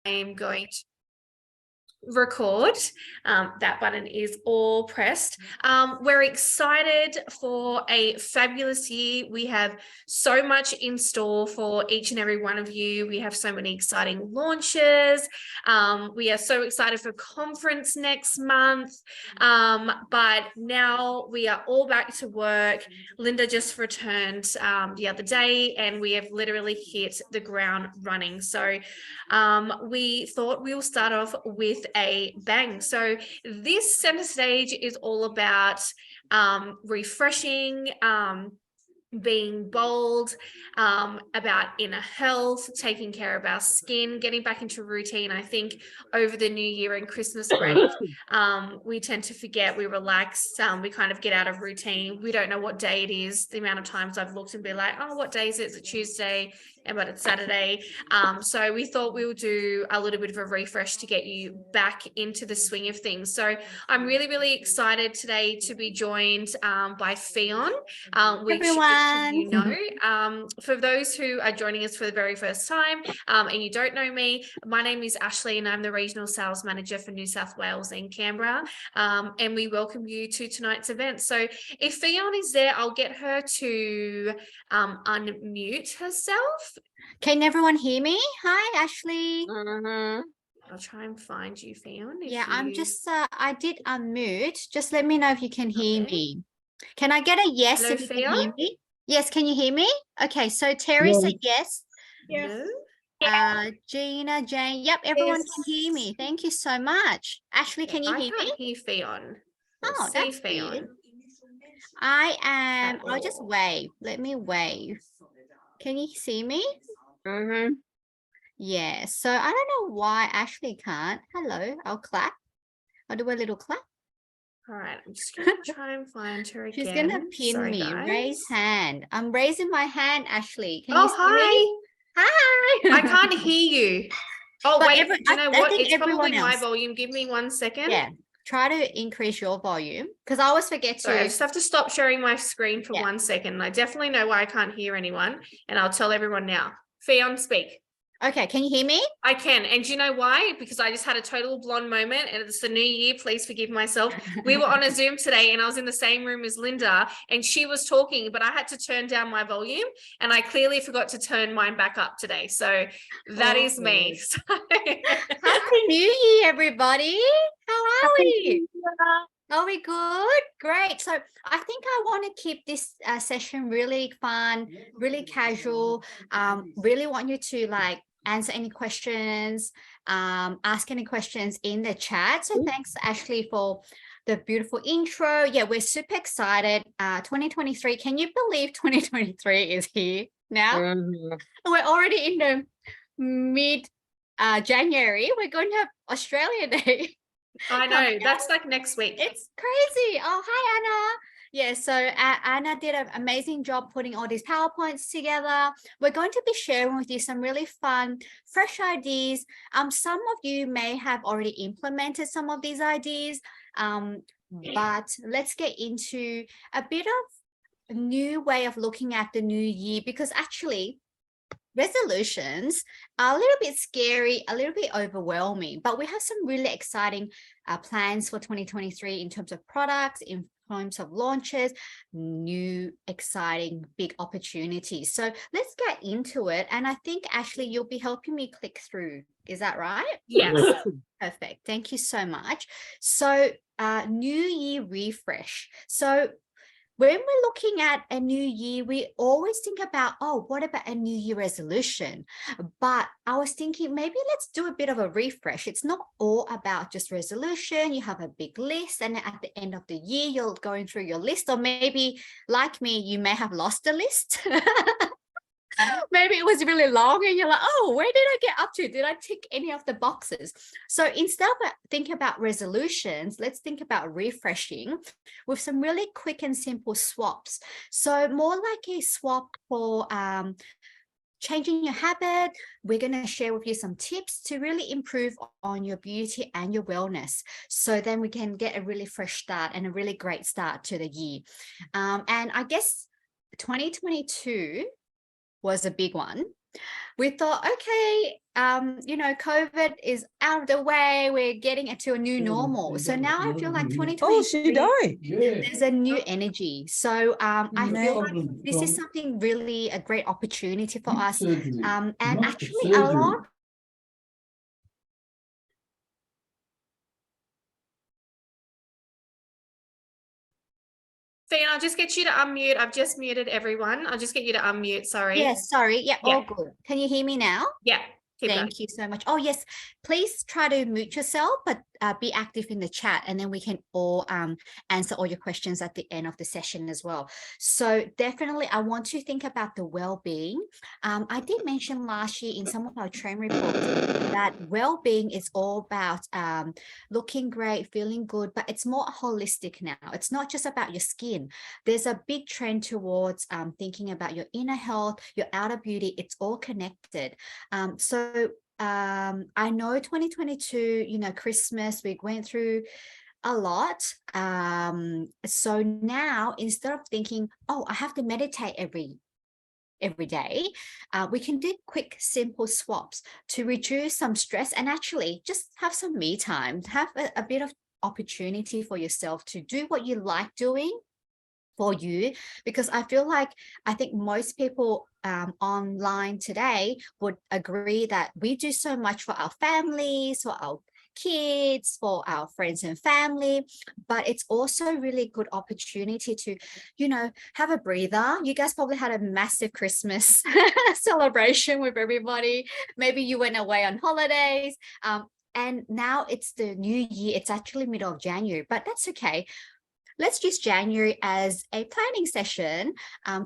am going to record. That button is all pressed. We're excited for a fabulous year. We have so much in store for each and every one of you. We have so many exciting launches. We are so excited for conference next month. But now we are all back to work. Linda just returned the other day, and we have literally hit the ground running. So we thought we'll start off with a bang. So this center stage is all about refreshing, being bold, about inner health, taking care of our skin, getting back into routine. I think over the new year and Christmas break, we tend to forget, we relax, we kind of get out of routine. We don't know what day it is. The amount of times I've looked and be like, oh, what day is it? Is it Tuesday? But it's Saturday. So we thought we would do a little bit of a refresh to get you back into the swing of things. So I'm really, really excited today to be joined by Fionn, which everyone, you know. For those who are joining us for the very first time and you don't know me, my name is Ashley and I'm the Regional Sales Manager for New South Wales and Canberra. And we welcome you to tonight's event. So if Fionn is there, I'll get her to unmute herself. Can everyone hear me? Hi, Ashley. I'll try and find you, Fionn. Yeah, I'm just, I did unmute. Just let me know if you can hear me. Can I get a yes? Hello, if you Fionn? can hear me? Yes, can you hear me? Okay, so Terry said yes. No. Gina, Jane, yep, everyone can hear me. Thank you so much. Ashley, can you hear me? I can't hear Fionn. Oh, that's weird. I'll just wave. Let me wave. Can you see me? Yeah, so I don't know why Ashley can't. Hello, I'll clap. I'll do a little clap. All right, I'm just going to try and find her again. She's going to pin me. Guys. Raise hand. I'm raising my hand, Ashley. Can you see me? Hi. I can't hear you. Oh, But wait, do you know what? It's probably my volume. Give me 1 second. Yeah, try to increase your volume because I always forget to. Sorry, I just have to stop sharing my screen for 1 second. I definitely know why I can't hear anyone, and I'll tell everyone now. Fionn, speak. Okay, can you hear me? I can. And do you know why? Because I just had a total blonde moment, and it's the new year. Please forgive myself. We were on a Zoom today and I was in the same room as Linda and she was talking, but I had to turn down my volume and I clearly forgot to turn mine back up today. So that is me. Happy New Year, everybody. How are we? Are we good? Great. So I think I want to keep this session really fun, really casual. Really want you to like answer any questions, ask any questions in the chat. So thanks, Ashley, for the beautiful intro. Yeah, we're super excited. 2023. Can you believe 2023 is here now? We're already in the mid January. We're going to have Australia Day. I know, that's like next week. It's crazy. Oh, hi, Anna. Yeah, so Anna did an amazing job putting all these PowerPoints together. We're going to be sharing with you some really fun, fresh ideas. Some of you may have already implemented some of these ideas, but let's get into a bit of a new way of looking at the new year, because actually resolutions are a little bit scary, a little bit overwhelming, but we have some really exciting plans for 2023 in terms of products, in terms of launches, new exciting big opportunities. So let's get into it. And I think, Ashley, you'll be helping me click through. Is that right? Yes. Perfect. Thank you so much. So new year refresh. So when we're looking at a new year, we always think about, oh, what about a new year resolution? But I was thinking maybe let's do a bit of a refresh. It's not all about just resolution. You have a big list and at the end of the year, you're going through your list, or maybe like me, you may have lost the list. Maybe it was really long and you're like, oh, where did I get up to? Did I tick any of the boxes? So instead of thinking about resolutions, let's think about refreshing with some really quick and simple swaps. So more like a swap for changing your habit. We're going to share with you some tips to really improve on your beauty and your wellness. So then we can get a really fresh start and a really great start to the year. And I guess 2022 was a big one. We thought, okay, COVID is out of the way. We're getting into a new normal. So now I feel like Oh, she 2023, died. there's a new energy. So I feel like this is from something really a great opportunity for us. surgery, And not actually a lot surgery. Fiona, I'll just get you to unmute. I've just muted everyone. I'll just get you to unmute. Sorry. Yes, sorry. Yeah, Yeah. all good. Can you hear me now? Yeah. Keep going. Thank you so much. Oh, yes. Please try to mute yourself, but be active in the chat, and then we can all answer all your questions at the end of the session as well. So definitely, I want to think about the well-being. I did mention last year in some of our training reports that well-being is all about looking great, feeling good, but it's more holistic now. It's not just about your skin. There's a big trend towards thinking about your inner health, your outer beauty. It's all connected. I know 2022, Christmas, we went through a lot. So now instead of thinking, oh, I have to meditate every day, we can do quick, simple swaps to reduce some stress and actually just have some me time, have a bit of opportunity for yourself to do what you like doing for you, because I think most people online today would agree that we do so much for our families, for our kids, for our friends and family, but it's also really good opportunity to, have a breather. You guys probably had a massive Christmas celebration with everybody. Maybe you went away on holidays. And now it's the new year. It's actually middle of January, but that's okay. Let's use January as a planning session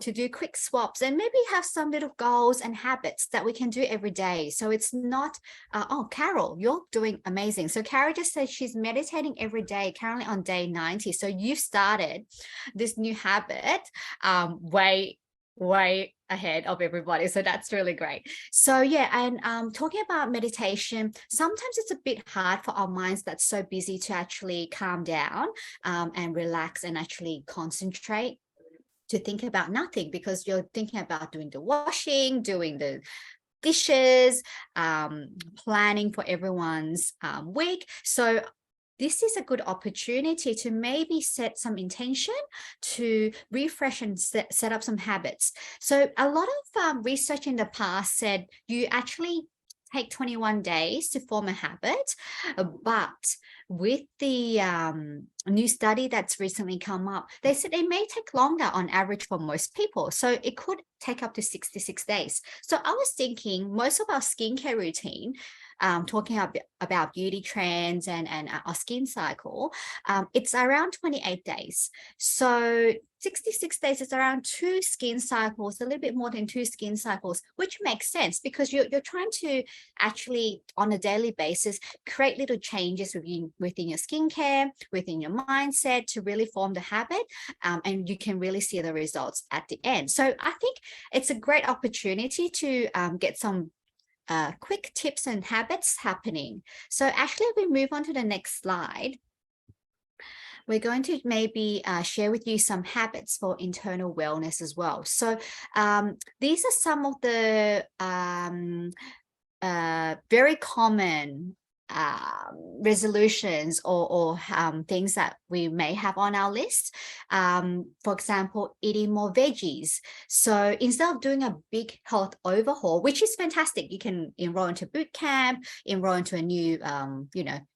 to do quick swaps and maybe have some little goals and habits that we can do every day. So it's not, oh, Carol, you're doing amazing. So Carol just said she's meditating every day, currently on day 90. So you've started this new habit way ahead of everybody, so that's really great. So yeah, and talking about meditation, sometimes it's a bit hard for our minds that's so busy to actually calm down and relax and actually concentrate to think about nothing, because you're thinking about doing the washing, doing the dishes, planning for everyone's week. So this is a good opportunity to maybe set some intention to refresh and set up some habits. So a lot of research in the past said you actually take 21 days to form a habit, but with the new study that's recently come up, they said it may take longer on average for most people. So it could take up to 66 days. So I was thinking most of our skincare routine, talking about beauty trends and our skin cycle, it's around 28 days. So 66 days is around 2 skin cycles, a little bit more than 2 skin cycles, which makes sense because you're trying to actually on a daily basis create little changes within your skincare, within your mindset to really form the habit, and you can really see the results at the end. So I think it's a great opportunity to get some quick tips and habits happening. So actually, if we move on to the next slide, we're going to maybe share with you some habits for internal wellness as well. So these are some of the very common resolutions or things that we may have on our list. For example, eating more veggies. So instead of doing a big health overhaul, which is fantastic, you can enroll into boot camp, enroll into a new,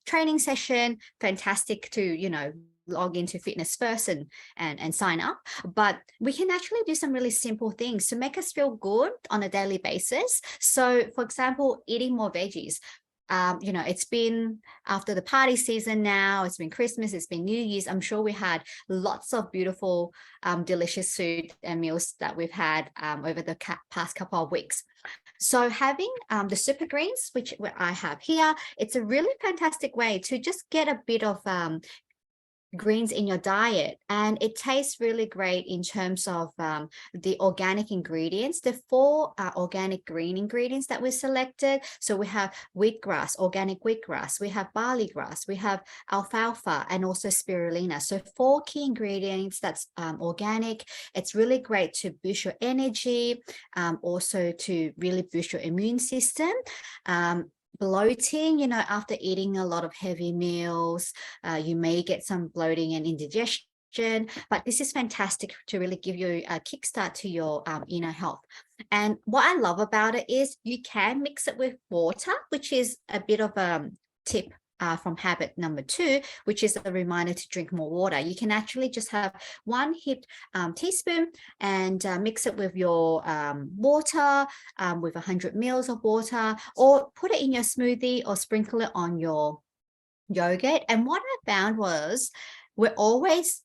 training session. Fantastic to, log into Fitness First and sign up. But we can actually do some really simple things to make us feel good on a daily basis. So for example, eating more veggies. It's been after the party season now, it's been Christmas, it's been New Year's. I'm sure we had lots of beautiful, delicious food and meals that we've had over the past couple of weeks. So having the super greens, which I have here, it's a really fantastic way to just get a bit of greens in your diet, and it tastes really great in terms of the organic ingredients. The four organic green ingredients that we selected. So we have wheatgrass, organic wheatgrass, we have barley grass, we have alfalfa, and also spirulina. So four key ingredients that's organic. It's really great to boost your energy, also to really boost your immune system. Bloating, after eating a lot of heavy meals, you may get some bloating and indigestion, but this is fantastic to really give you a kickstart to your inner health. And what I love about it is you can mix it with water, which is a bit of a tip from habit number 2, which is a reminder to drink more water. You can actually just have 1 heaped teaspoon and mix it with your water, with 100 mils of water, or put it in your smoothie or sprinkle it on your yogurt. And what I found was we're always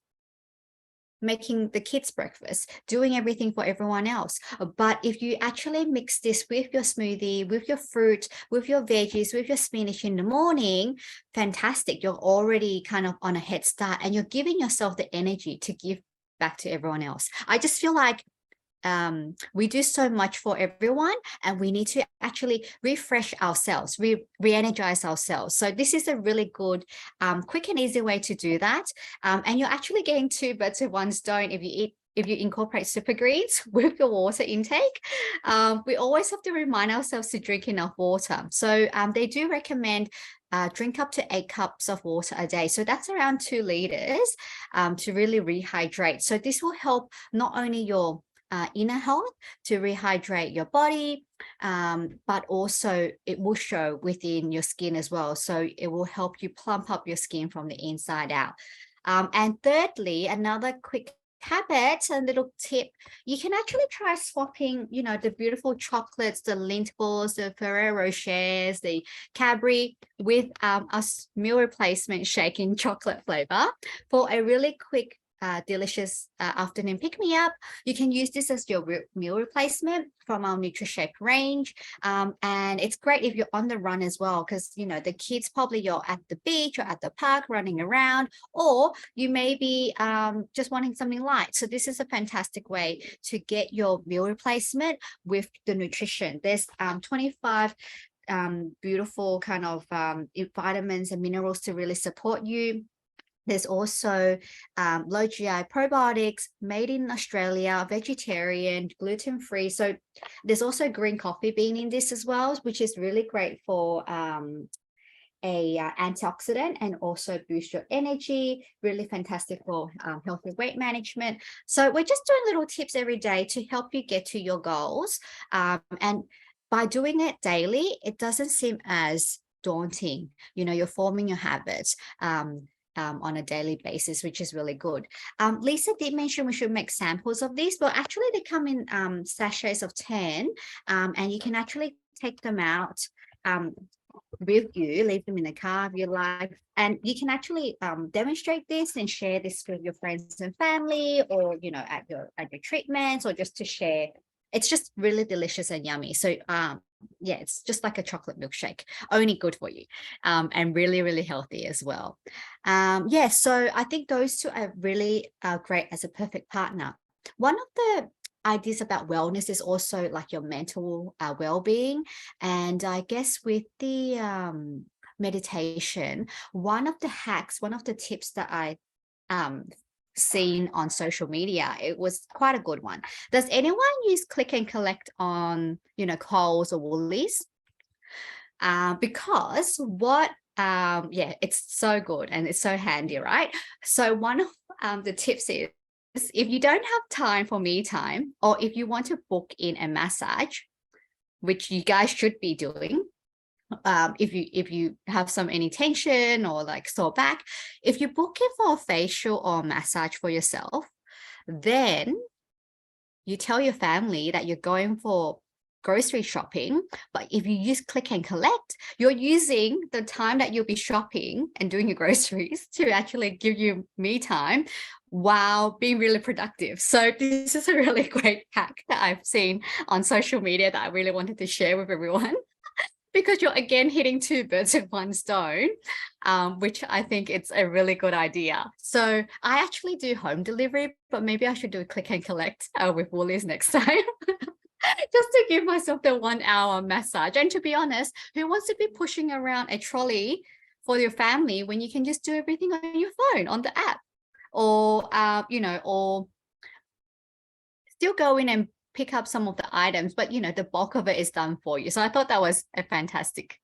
making the kids breakfast, doing everything for everyone else. But if you actually mix this with your smoothie, with your fruit, with your veggies, with your spinach in the morning, fantastic. You're already kind of on a head start, and you're giving yourself the energy to give back to everyone else. I just feel like we do so much for everyone, and we need to actually refresh ourselves, re-energize ourselves. So this is a really good, quick and easy way to do that. And you're actually getting 2 birds with 1 stone if you incorporate super greens with your water intake. We always have to remind ourselves to drink enough water. So they do recommend drink up to 8 cups of water a day. So that's around 2 liters to really rehydrate. So this will help not only your inner health, to rehydrate your body, but also it will show within your skin as well. So it will help you plump up your skin from the inside out. And thirdly, another quick habit, a little tip, you can actually try swapping, the beautiful chocolates, the Lindt balls, the Ferrero Rochers, the Cadbury with a meal replacement shake in chocolate flavor for a really quick delicious afternoon pick-me-up. You can use this as your meal replacement from our NutriShape range. And it's great if you're on the run as well, because, the kids, probably you're at the beach or at the park running around, or you may be just wanting something light. So this is a fantastic way to get your meal replacement with the nutrition. There's 25 beautiful kind of vitamins and minerals to really support you. There's also low GI probiotics, made in Australia, vegetarian, gluten-free. So there's also green coffee bean in this as well, which is really great for antioxidant and also boost your energy. Really fantastic for healthy weight management. So we're just doing little tips every day to help you get to your goals. And by doing it daily, it doesn't seem as daunting. You're forming your habits on a daily basis, which is really good. Lisa did mention we should make samples of these, but actually they come in sachets of 10, and you can actually take them out with you, leave them in the car if you like, and you can actually demonstrate this and share this with your friends and family, or at your treatments, or just to share. It's just really delicious and yummy. So yeah, it's just like a chocolate milkshake, only good for you, and really, really healthy as well. Yeah, so I think those 2 are really great as a perfect partner. One of the ideas about wellness is also like your mental well-being. And I guess with the meditation, one of the hacks, one of the tips that I seen on social media, it was quite a good one. Does anyone use click and collect on Coles or Woolies? Because what yeah, it's so good and it's so handy, right? So one of the tips is, if you don't have time for me time, or if you want to book in a massage, which you guys should be doing, if you have any tension or like sore back, if you book it for a facial or massage for yourself, then you tell your family that you're going for grocery shopping. But if you use click and collect, you're using the time that you'll be shopping and doing your groceries to actually give you me time while being really productive. So this is a really great hack that I've seen on social media that I really wanted to share with everyone. because you're again hitting two birds with one stone, which I think it's a really good idea. So I actually do home delivery, but maybe I should do a click and collect with Woolies next time. Just to give myself the 1 hour massage. And to be honest, who wants to be pushing around a trolley for your family when you can just do everything on your phone, on the app? Or, or still go in and pick up some of the items, but the bulk of it is done for you. So I thought that was a fantastic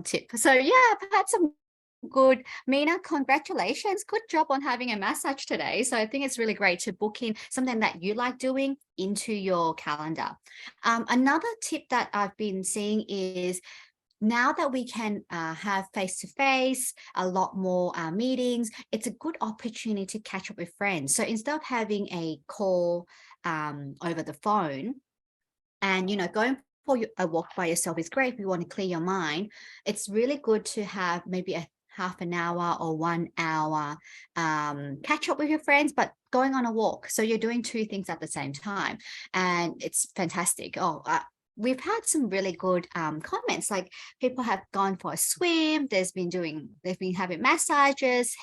tip. So yeah, I've had some good. Mina, congratulations. Good job on having a massage today. So I think it's really great to book in something that you like doing into your calendar. Another tip that I've been seeing is now that we can have face-to-face, a lot more meetings, it's a good opportunity to catch up with friends. So instead of having a call over the phone and, going for a walk by yourself is great if you want to clear your mind. It's really good to have maybe a half an hour or 1 hour catch up with your friends, but going on a walk. So you're doing two things at the same time. And it's fantastic. We've had some really good comments, like people have gone for a swim, they've been having massages,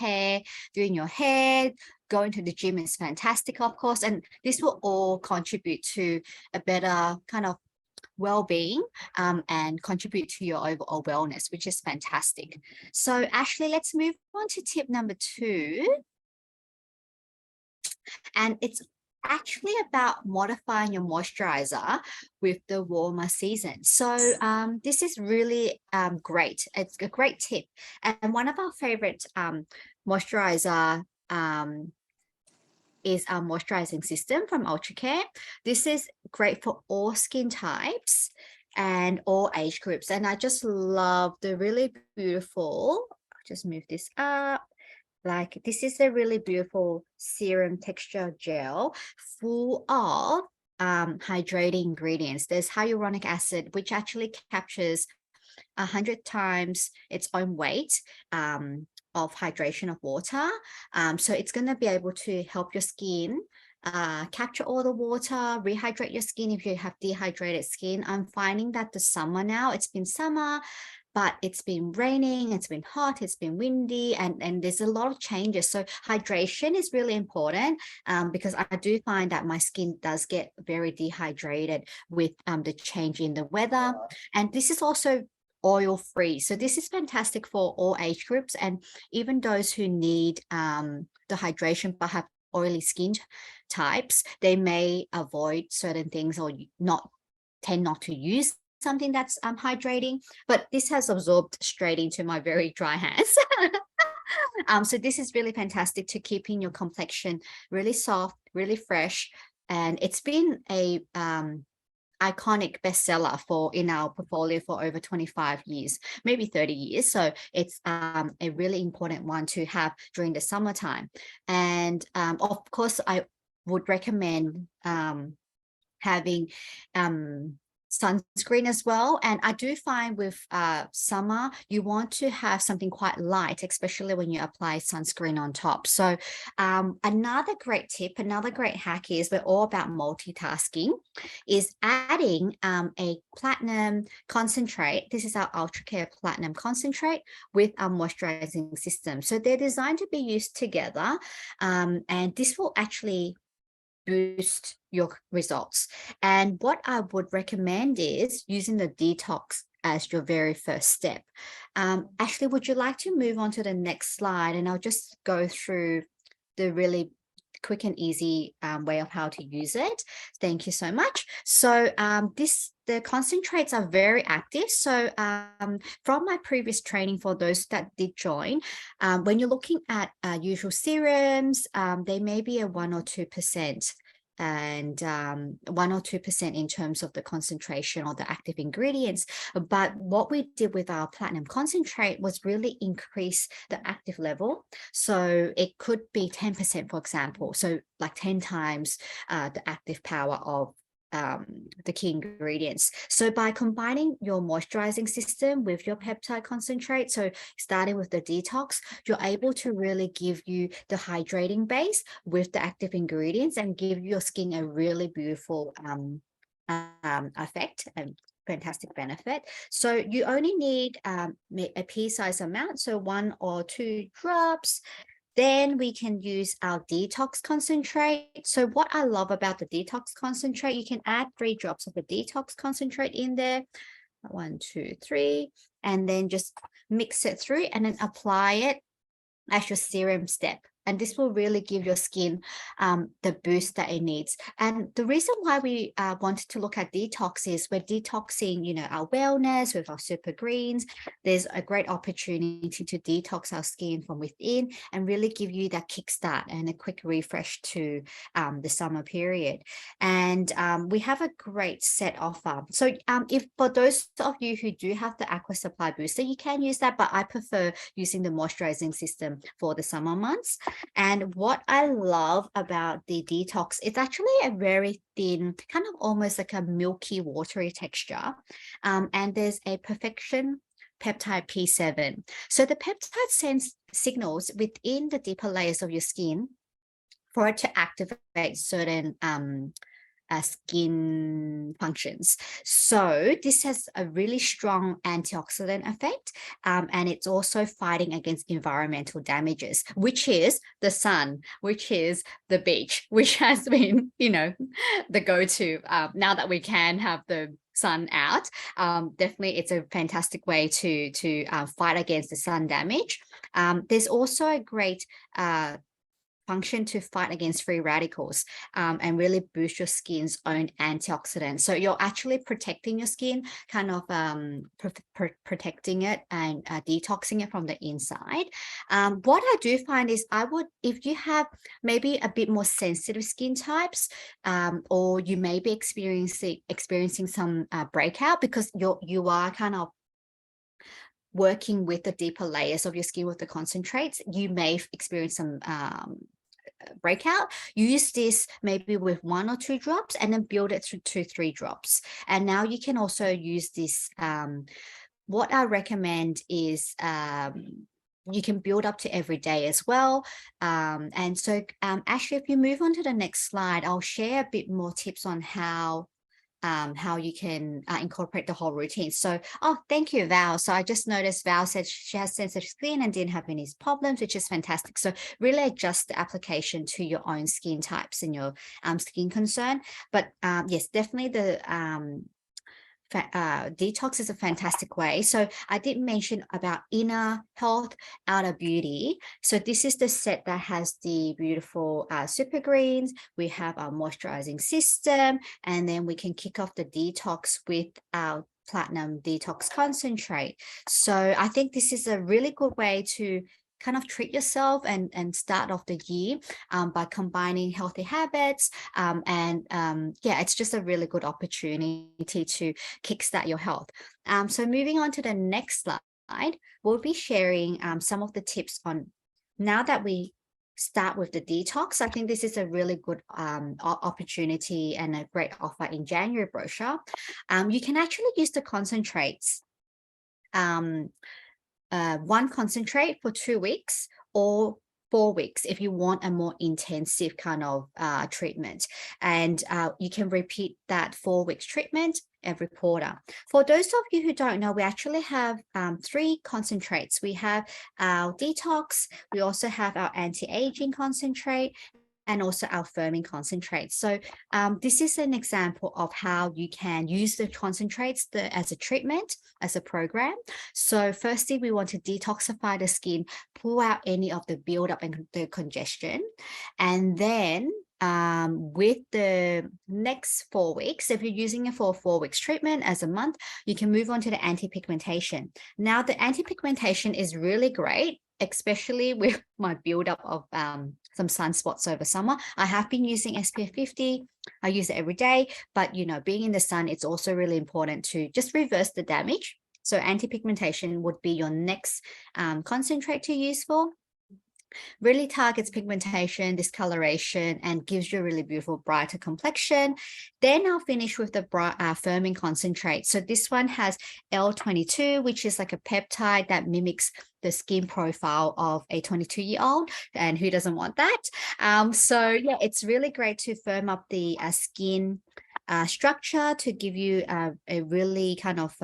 doing your hair, going to the gym is fantastic, of course, and this will all contribute to a better kind of well-being and contribute to your overall wellness, which is fantastic. So Ashley, let's move on to tip number 2. And it's actually about modifying your moisturizer with the warmer season. So this is really great. It's a great tip. And one of our favorite moisturizer is our moisturizing system from Ultracare. This is great for all skin types and all age groups. And I just love the really beautiful, I'll just move this up. Like this is a really beautiful serum texture gel full of hydrating ingredients. There's hyaluronic acid, which actually captures 100 times its own weight of hydration of water. So it's going to be able to help your skin capture all the water, rehydrate your skin if you have dehydrated skin. I'm finding that the summer now, it's been summer, but it's been raining, it's been hot, it's been windy, and there's a lot of changes. So hydration is really important because I do find that my skin does get very dehydrated with the change in the weather. And this is also oil-free. So this is fantastic for all age groups and even those who need the hydration but have oily skin types. They may avoid certain things or tend not to use something that's hydrating, but this has absorbed straight into my very dry hands. So this is really fantastic to keeping your complexion really soft, really fresh. And it's been a iconic bestseller in our portfolio for over 25 years, maybe 30 years. So it's a really important one to have during the summertime. And of course, I would recommend having sunscreen as well. And I do find with summer, you want to have something quite light, especially when you apply sunscreen on top. So another great tip, another great hack is we're all about multitasking, is adding a platinum concentrate. This is our Ultracare Platinum Concentrate with our moisturizing system. So they're designed to be used together. And this will actually boost your results. And what I would recommend is using the detox as your very first step. Ashley, would you like to move on to the next slide? And I'll just go through the really quick and easy way of how to use it. Thank you so much. So the concentrates are very active. So from my previous training, for those that did join, when you're looking at usual serums, they may be a 1 or 2%. And 1 or 2% in terms of the concentration or the active ingredients. But what we did with our platinum concentrate was really increase the active level. So it could be 10%, for example. So like 10 times the active power of the key ingredients. So by combining your moisturizing system with your peptide concentrate, so starting with the detox, you're able to really give you the hydrating base with the active ingredients and give your skin a really beautiful effect and fantastic benefit. So you only need a pea-sized amount, so 1 or 2 drops. Then we can use our detox concentrate. So what I love about the detox concentrate, you can add 3 drops of the detox concentrate in there. 1, 2, 3, and then just mix it through and then apply it as your serum step. And this will really give your skin the boost that it needs. And the reason why we wanted to look at detox is we're detoxing, you know, our wellness with our super greens. There's a great opportunity to detox our skin from within and really give you that kickstart and a quick refresh to the summer period. And we have a great set offer. So if for those of you who do have the Aqua Supply Booster, you can use that, but I prefer using the moisturizing system for the summer months. And what I love about the detox, it's actually a very thin, kind of almost like a milky, watery texture. And there's a Perfection Peptide P7. So the peptide sends signals within the deeper layers of your skin for it to activate certain skin functions. So this has a really strong antioxidant effect, and it's also fighting against environmental damages, which is the sun, which is the beach, which has been, you know, the go-to now that we can have the sun out. Definitely it's a fantastic way to fight against the sun damage. There's also a great function to fight against free radicals and really boost your skin's own antioxidants. So you're actually protecting your skin, kind of protecting it and detoxing it from the inside. What I do find is if you have maybe a bit more sensitive skin types, or you may be experiencing some breakout because you are kind of working with the deeper layers of your skin with the concentrates, you may experience some breakout. Use this maybe with 1 or 2 drops and then build it through 2, 3 drops. And now you can also use this. What I recommend is you can build up to every day as well. And so actually, if you move on to the next slide, I'll share a bit more tips on how you can incorporate the whole routine. So, oh, thank you, Val. So I just noticed Val said she has sensitive skin and didn't have any problems, which is fantastic. So really adjust the application to your own skin types and your skin concern. But yes, definitely the detox is a fantastic way. So I did mention about inner health, outer beauty. So this is the set that has the beautiful super greens. We have our moisturizing system, and then we can kick off the detox with our platinum detox concentrate. So I think this is a really good way to kind of treat yourself and start off the year by combining healthy habits, yeah, it's just a really good opportunity to kickstart your health. So moving on to the next slide, we'll be sharing some of the tips on, now that we start with the detox, I think this is a really good opportunity and a great offer in January brochure. You can actually use the concentrates, one concentrate for 2 weeks or 4 weeks if you want a more intensive kind of treatment. And you can repeat that 4 weeks treatment every quarter. For those of you who don't know, we actually have 3 concentrates. We have our detox, we also have our anti-aging concentrate, and also our firming concentrates. So this is an example of how you can use the concentrates as a treatment, as a program. So firstly, we want to detoxify the skin, pull out any of the buildup and the congestion. And then with the next 4 weeks, if you're using it for a 4 weeks treatment as a month, you can move on to the anti-pigmentation. Now, the anti-pigmentation is really great, especially with my buildup of some sunspots over summer. I have been using SPF 50. I use it every day, but you know, being in the sun, it's also really important to just reverse the damage. So anti-pigmentation would be your next concentrate to use for. Really targets pigmentation, discoloration, and gives you a really beautiful, brighter complexion. Then I'll finish with the firming concentrate. So this one has L22, which is like a peptide that mimics the skin profile of a 22-year-old, and who doesn't want that? So yeah, it's really great to firm up the skin structure to give you a really kind of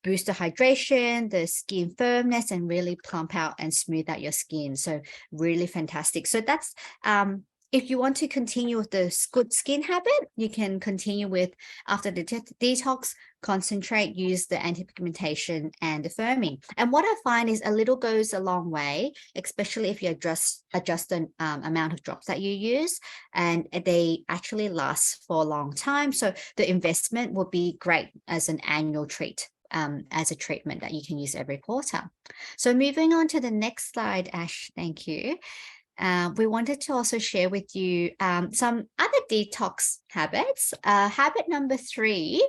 boost the hydration, the skin firmness, and really plump out and smooth out your skin. So really fantastic. So that's if you want to continue with the good skin habit, you can continue with, after the detox, concentrate, use the anti-pigmentation and the firming. And what I find is a little goes a long way, especially if you adjust the amount of drops that you use, and they actually last for a long time. So the investment will be great as an annual treat. As a treatment that you can use every quarter. So moving on to the next slide, Ash, thank you. We wanted to also share with you some other detox habits. Habit number 3,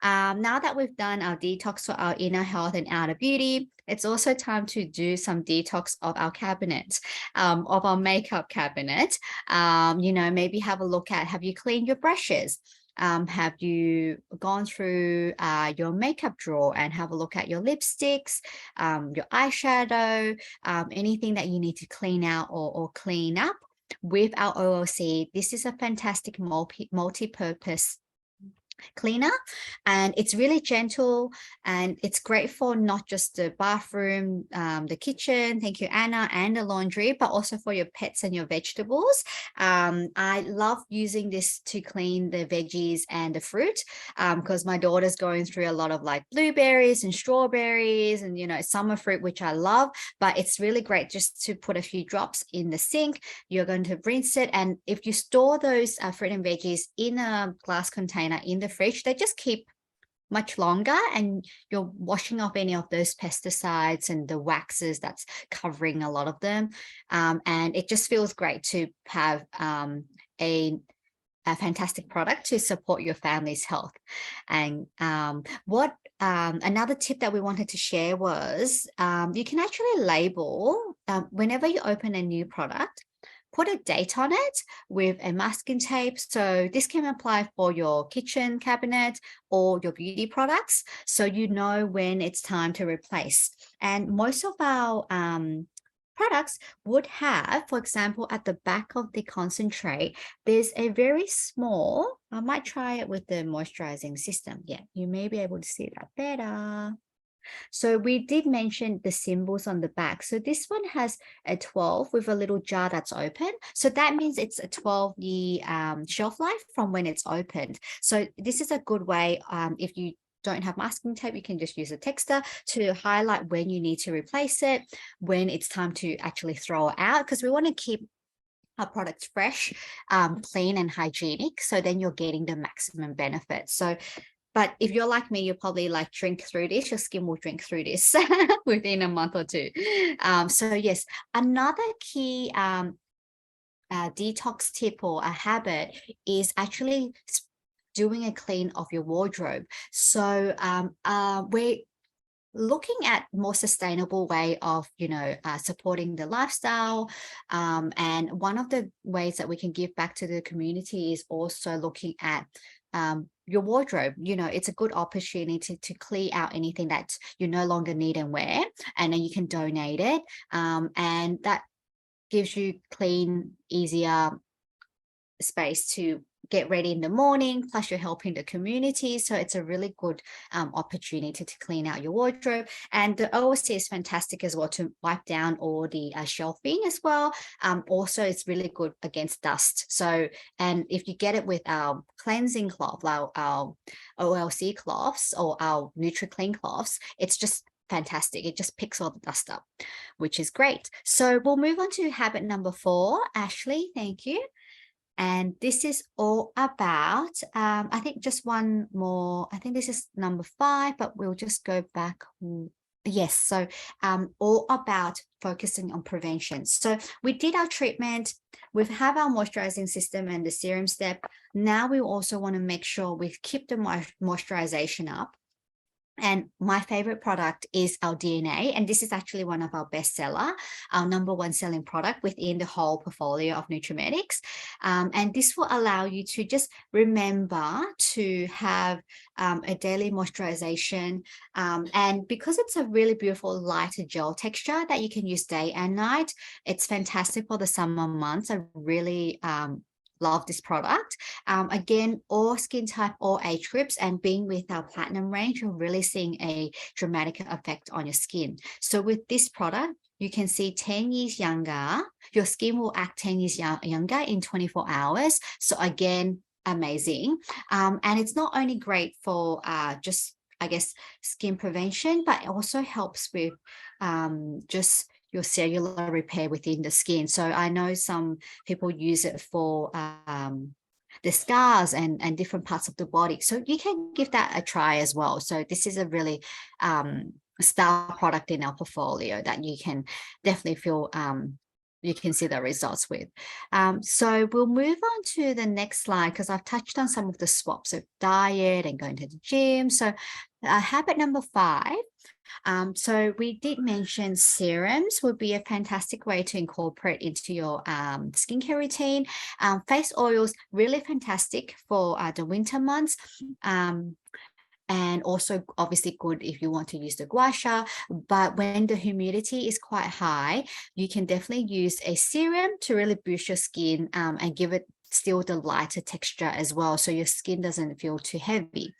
now that we've done our detox for our inner health and outer beauty, it's also time to do some detox of our cabinet, of our makeup cabinet. Maybe have a look at, have you cleaned your brushes? Have you gone through your makeup drawer and have a look at your lipsticks, your eyeshadow, anything that you need to clean out or clean up? With our OLC, this is a fantastic multi-purpose cleaner, and it's really gentle, and it's great for not just the bathroom, the kitchen, thank you Anna, and the laundry, but also for your pets and your vegetables. I love using this to clean the veggies and the fruit, because my daughter's going through a lot of like blueberries and strawberries and summer fruit, which I love, but it's really great just to put a few drops in the sink. You're going to rinse it, and if you store those fruit and veggies in a glass container in the fridge, they just keep much longer, and you're washing off any of those pesticides and the waxes that's covering a lot of them, and it just feels great to have a fantastic product to support your family's health. And another tip that we wanted to share was you can actually label whenever you open a new product, put a date on it with a masking tape. So this can apply for your kitchen cabinet or your beauty products, so you know when it's time to replace. And most of our products would have, for example, at the back of the concentrate, there's a very small, I might try it with the moisturizing system. Yeah, you may be able to see that better. So we did mention the symbols on the back. So this one has a 12 with a little jar that's open. So that means it's a 12-year shelf life from when it's opened. So this is a good way, if you don't have masking tape, you can just use a texter to highlight when you need to replace it, when it's time to actually throw it out, because we want to keep our products fresh, clean and hygienic. So then you're getting the maximum benefit. So but if you're like me, you'll probably like drink through this. Your skin will drink through this within a month or two. So yes, another key detox tip or a habit is actually doing a clean of your wardrobe. So we're looking at more sustainable way of supporting the lifestyle, and one of the ways that we can give back to the community is also looking at your wardrobe. It's a good opportunity to clear out anything that you no longer need and wear, and then you can donate it, and that gives you clean, easier space to get ready in the morning, plus you're helping the community. So it's a really good opportunity to clean out your wardrobe. And the OLC is fantastic as well to wipe down all the shelving as well. Also, it's really good against dust. So, and if you get it with our cleansing cloth, our OLC cloths or our NutriClean cloths, it's just fantastic. It just picks all the dust up, which is great. So we'll move on to habit number 4. Ashley, thank you. And this is all about, I think just one more, I think this is number 5, but we'll just go back. Yes, so all about focusing on prevention. So we did our treatment, we have our moisturizing system and the serum step. Now we also want to make sure we keep the moisturization up. And my favorite product is our DNA. And this is actually one of our bestseller, our number 1 selling product within the whole portfolio of Nutrimedix. And this will allow you to just remember to have a daily moisturization. And because it's a really beautiful lighter gel texture that you can use day and night, it's fantastic for the summer months. I really love this product. Again, all skin type, all age groups, and being with our platinum range, you're really seeing a dramatic effect on your skin. So with this product, you can see 10 years younger, your skin will act 10 years younger in 24 hours. So again, amazing. And it's not only great for just, I guess, skin prevention, but it also helps with just your cellular repair within the skin. So I know some people use it for the scars and different parts of the body. So you can give that a try as well. So this is a really star product in our portfolio that you can definitely feel you can see the results with. So we'll move on to the next slide because I've touched on some of the swaps of diet and going to the gym. So habit number 5. So we did mention serums would be a fantastic way to incorporate into your skincare routine. Face oils, really fantastic for the winter months. And also obviously good if you want to use the gua sha, but when the humidity is quite high, you can definitely use a serum to really boost your skin and give it still the lighter texture as well, so your skin doesn't feel too heavy.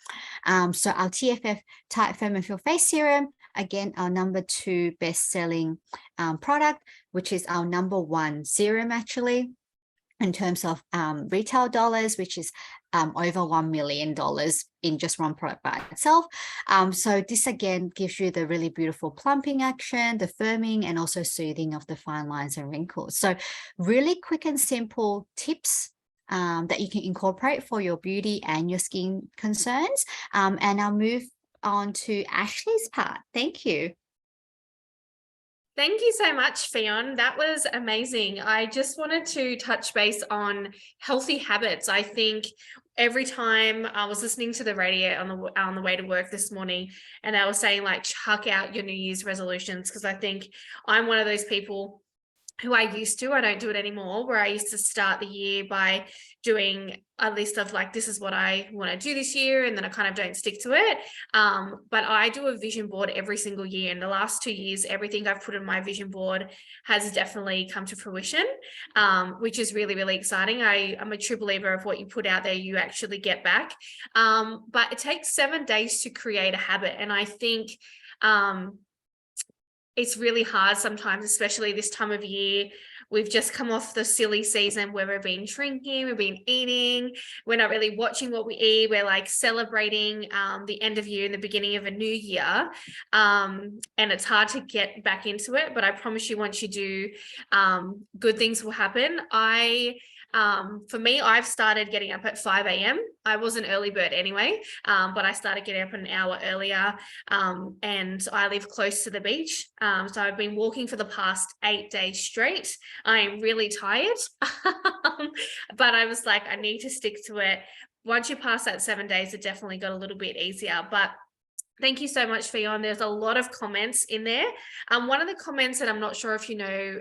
So our TFF Tight Firm and Fill Face Serum, again, our number 2 best-selling product, which is our number 1 serum actually in terms of retail dollars, which is over $1 million in just one product by itself. So this again gives you the really beautiful plumping action, the firming, and also soothing of the fine lines and wrinkles. So really quick and simple tips that you can incorporate for your beauty and your skin concerns. And I'll move on to Ashley's part. Thank you. Thank you so much, Fionn. That was amazing. I just wanted to touch base on healthy habits. I think every time I was listening to the radio on the way to work this morning, and they were saying like, chuck out your New Year's resolutions, because I think I'm one of those people who I don't do it anymore, where I used to start the year by doing a list of like, this is what I want to do this year, and then I kind of don't stick to it. But I do a vision board every single year. In the last 2 years, everything I've put in my vision board has definitely come to fruition, which is really, really exciting. I'm a true believer of what you put out there, you actually get back. But it takes 7 days to create a habit. And I think it's really hard sometimes, especially this time of year. We've just come off the silly season where we've been drinking, we've been eating, we're not really watching what we eat. We're like celebrating the end of year and the beginning of a new year. And it's hard to get back into it, but I promise you, once you do, good things will happen. For me, I've started getting up at 5 a.m. I was an early bird anyway, but I started getting up an hour earlier, and I live close to the beach. So I've been walking for the past 8 days straight. I am really tired, but I was like, I need to stick to it. Once you pass that 7 days, it definitely got a little bit easier. But thank you so much, Fionn. There's a lot of comments in there. One of the comments, and I'm not sure if you know,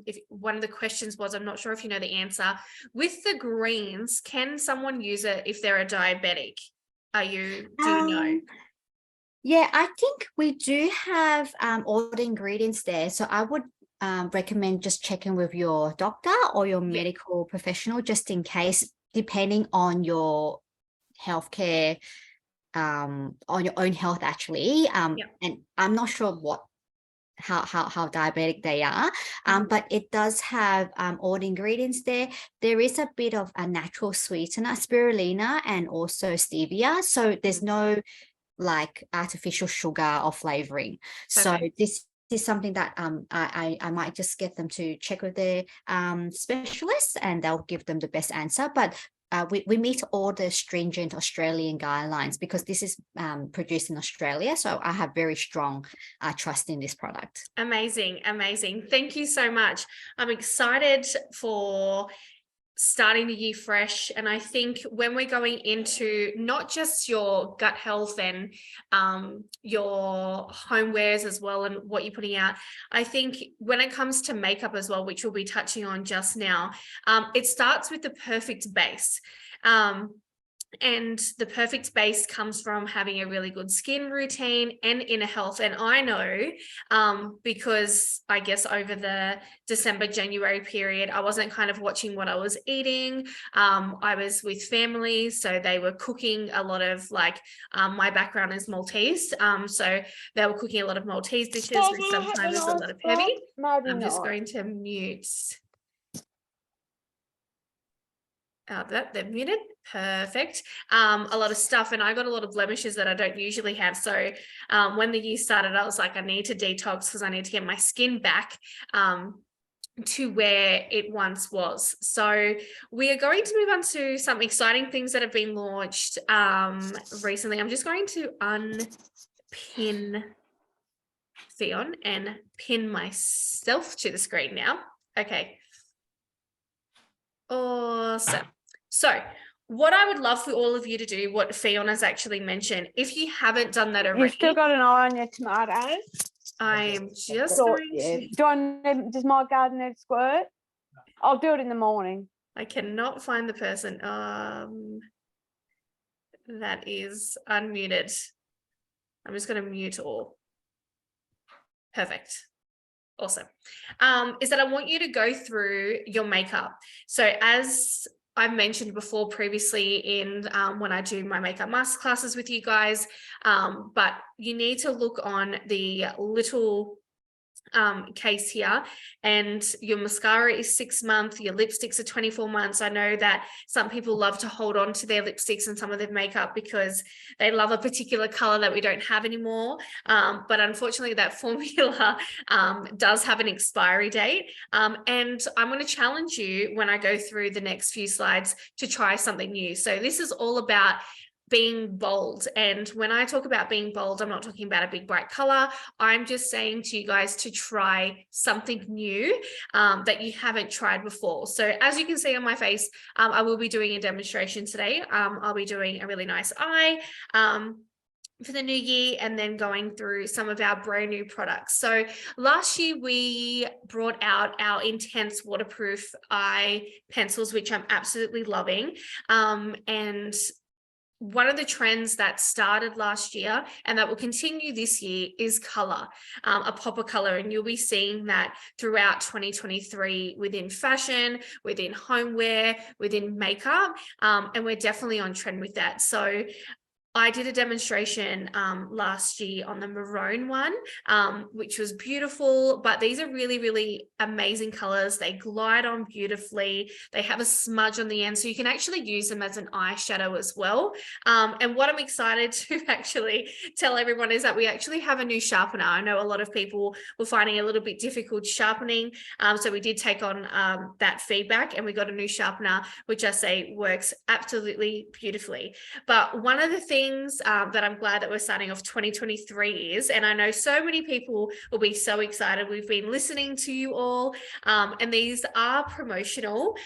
if one of the questions was, I'm not sure if you know the answer. With the greens, can someone use it if they're a diabetic? Do you know? Yeah, I think we do have all the ingredients there. So I would recommend just checking with your doctor or your medical professional, just in case, depending on your healthcare, on your own health actually. And I'm not sure how diabetic they are, but it does have all the ingredients there. There is a bit of a natural sweetener, spirulina, and also stevia. So there's no like artificial sugar or flavoring. So this is something that I might just get them to check with their specialists, and they'll give them the best answer. But we meet all the stringent Australian guidelines because this is produced in Australia. So I have very strong trust in this product. Amazing. Thank you so much. I'm excited for starting the year fresh. And I think when we're going into not just your gut health and your homewares as well, and what you're putting out, I think when it comes to makeup as well, which we'll be touching on just now, it starts with the perfect base. And the perfect base comes from having a really good skin routine and inner health. And I know, because I guess over the December, January period, I wasn't kind of watching what I was eating. I was with family, so they were cooking a lot of my background is Maltese. So they were cooking a lot of Maltese dishes, which sometimes is a lot of heavy. I'm just going to mute. That they're muted. Perfect. A lot of stuff, and I got a lot of blemishes that I don't usually have. So when the year started, I was like, I need to detox because I need to get my skin back to where it once was. So we are going to move on to some exciting things that have been launched recently. I'm just going to unpin Theon and pin myself to the screen now. Okay. Awesome. So what I would love for all of you to do, what Fiona has actually mentioned, if you haven't done that already. You've still got an eye on your tomatoes. I'm just So, going yeah. to... Does my garden need a squirt? I'll do it in the morning. I cannot find the person. That is unmuted. I'm just going to mute all. Perfect. Awesome. Is that I want you to go through your makeup. So as I've mentioned before previously in when I do my makeup masterclasses with you guys, but you need to look on the little case here, and your mascara is 6 months, your lipsticks are 24 months. I know that some people love to hold on to their lipsticks and some of their makeup because they love a particular color that we don't have anymore, but unfortunately that formula does have an expiry date, and I'm going to challenge you when I go through the next few slides to try something new. So this is all about being bold. And when I talk about being bold, I'm not talking about a big bright color. I'm just saying to you guys to try something new that you haven't tried before. So as you can see on my face, I will be doing a demonstration today. I'll be doing a really nice eye for the new year, and then going through some of our brand new products. So last year we brought out our intense waterproof eye pencils, which I'm absolutely loving. And one of the trends that started last year and that will continue this year is color, a pop of color. And you'll be seeing that throughout 2023 within fashion, within homeware, within makeup. And we're definitely on trend with that. So I did a demonstration last year on the maroon one, which was beautiful, but these are really, really amazing colors. They glide on beautifully. They have a smudge on the end, so you can actually use them as an eyeshadow as well. And what I'm excited to actually tell everyone is that we actually have a new sharpener. I know a lot of people were finding it a little bit difficult sharpening, so we did take on that feedback, and we got a new sharpener, which I say works absolutely beautifully. But one of the things that I'm glad that we're starting off 2023 is, and I know so many people will be so excited. We've been listening to you all, and these are promotional,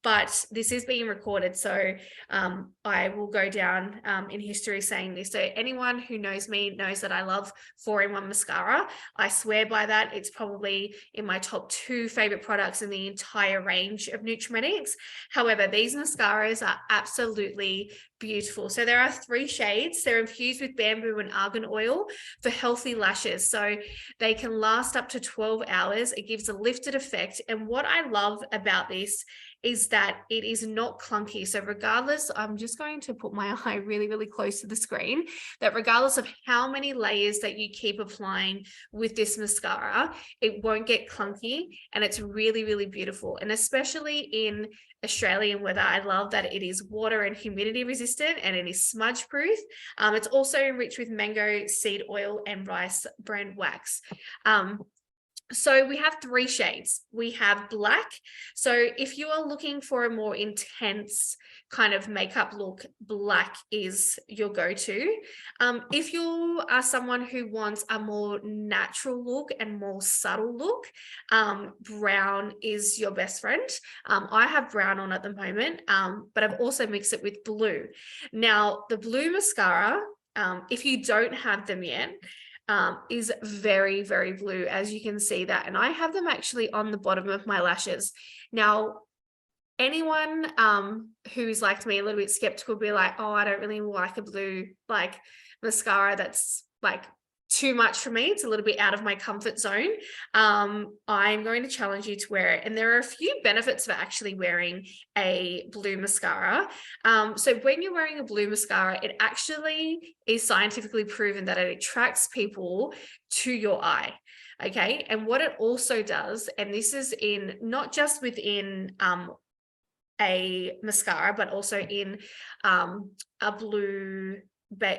but this is being recorded. So I will go down in history saying this. So anyone who knows me knows that I love 4-in-1 mascara. I swear by that. It's probably in my top 2 favorite products in the entire range of Nutrimetics. However, these mascaras are absolutely beautiful. So there are 3 shades. They're infused with bamboo and argan oil for healthy lashes. So they can last up to 12 hours. It gives a lifted effect. And what I love about this is that it is not clunky. So regardless, I'm just going to put my eye really, really close to the screen, that regardless of how many layers that you keep applying with this mascara, it won't get clunky, and it's really, really beautiful. And especially in Australian weather, I love that it is water and humidity resistant, and it is smudge proof. It's also enriched with mango seed oil and rice bran wax. So we have 3 shades. We have black. So if you are looking for a more intense kind of makeup look, black is your go-to. If you are someone who wants a more natural look and more subtle look, brown is your best friend. I have brown on at the moment, but I've also mixed it with blue. Now, the blue mascara, if you don't have them yet, is very, very blue, as you can see that. And I have them actually on the bottom of my lashes. Now, anyone who's like me, a little bit skeptical, be like, oh, I don't really like a blue like mascara that's like too much for me. It's a little bit out of my comfort zone. I'm going to challenge you to wear it. And there are a few benefits of actually wearing a blue mascara. So when you're wearing a blue mascara, it actually is scientifically proven that it attracts people to your eye. Okay. And what it also does, and this is in not just within a mascara, but also in a blue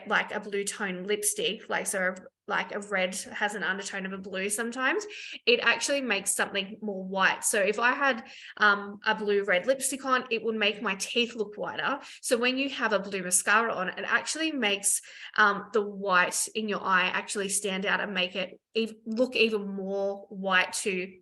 like a blue tone lipstick, like so like a red has an undertone of a blue sometimes, it actually makes something more white. So if I had a blue red lipstick on, it would make my teeth look whiter. So when you have a blue mascara on, it actually makes the white in your eye actually stand out and make it look even more white to